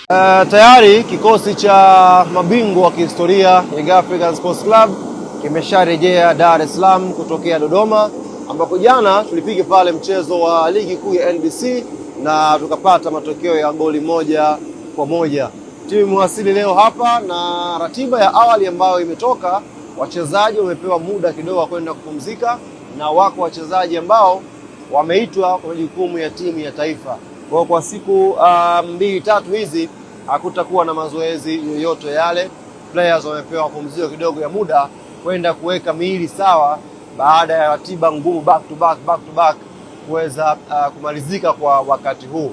Tayari kikosi cha mabingwa wa kihistoria Young African Sports Club kimesharejea Dar es Salaam kutokea Dodoma, ambako jana tulipiga pale mchezo wa ligi kuu ya NBC na tukapata matokeo ya goli 1-1. Timu imewasili leo hapa na ratiba ya awali ambayo imetoka, wachezaji wamepewa muda kidogo kwenda kupumzika na wako wachezaji ambao wameitwa kwa jukumu ya timu ya taifa. Kwa siku 2-3 hizi hakutakuwa na mazoezi yoyote yale. Players wamepewa mapumziko kidogo ya muda kwenda kuweka miili sawa baada ya ratiba ngumu back to back kuweza kumalizika kwa wakati huu.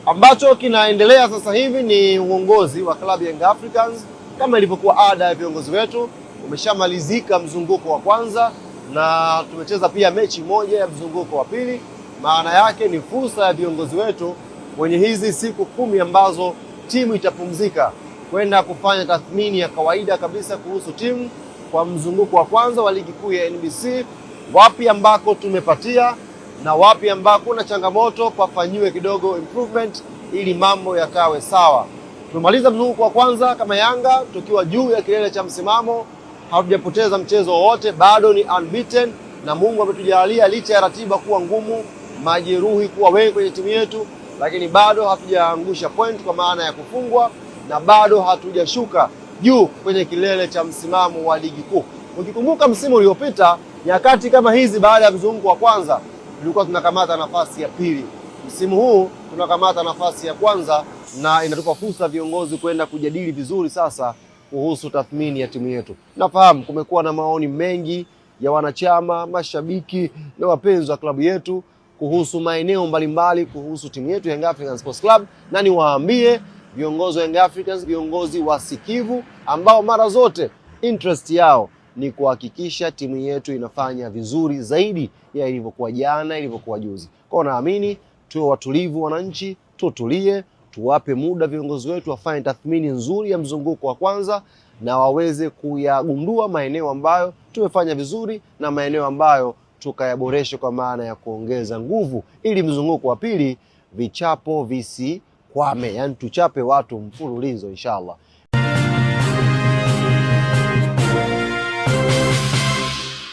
Ambacho kinaendelea sasa hivi ni uongozi wa klabu ya Young Africans, kama ilivyokuwa ada ya viongozi wetu. Umeshamalizika mzunguko wa kwanza na tumecheza pia mechi moja ya mzunguko wa pili. Maana yake ni fursa ya viongozi wetu kwenye hizi siku 10 ambazo timu itapumzika kwenda kufanya tathmini ya kawaida kabisa kuhusu timu kwa mzunguko wa kwanza wa ligi kuu ya NBC, wapi ambako tumepatia na wapi ambako kuna changamoto pafanyiwe kidogo improvement ili mambo yakawe sawa. Tumemaliza mzunguko wa kwanza kama Yanga tukiwa juu ya kilele cha msimamo, hatujapoteza mchezo wowote, bado ni unbeaten na Mungu ametujalia licha ya ratiba kuwa ngumu, majeruhi kuwa wengi kwenye timu yetu, lakini bado hatujaangusha point kwa maana ya kufungwa na bado hatujashuka juu kwenye kilele cha msimamo wa ligi kuu. Ukikumbuka msimu uliopita nyakati kama hizi, baada ya mzunguko wa kwanza tulikuwa tunakamata nafasi ya pili. Msimu huu tunakamata nafasi ya kwanza na inatupa fursa viongozi kwenda kujadili vizuri sasa kuhusu tathmini ya timu yetu. Nafahamu kumekuwa na maoni mengi ya wanachama, mashabiki na wapenzi wa klabu yetu kuhusu maeneo mbalimbali kuhusu timu yetu Young African Sports Club, na niwaambie viongozi wa Young Africans, viongozi wasikivu ambao mara zote interest yao ni kuhakikisha timu yetu inafanya vizuri zaidi ya ilivyokuwa jana, ilivyokuwa juzi. Kwa naamini tuwe watulivu wananchi, tutulie, tuwape muda viongozi wetu wafanye tathmini nzuri ya mzunguko wa kwanza na waweze kuyagundua maeneo ambayo tumefanya vizuri na maeneo ambayo tukayaboresha kwa maana ya kuongeza nguvu ili mzunguko wa pili vichapo visikwame, yani tuchape watu mfululizo inshallah.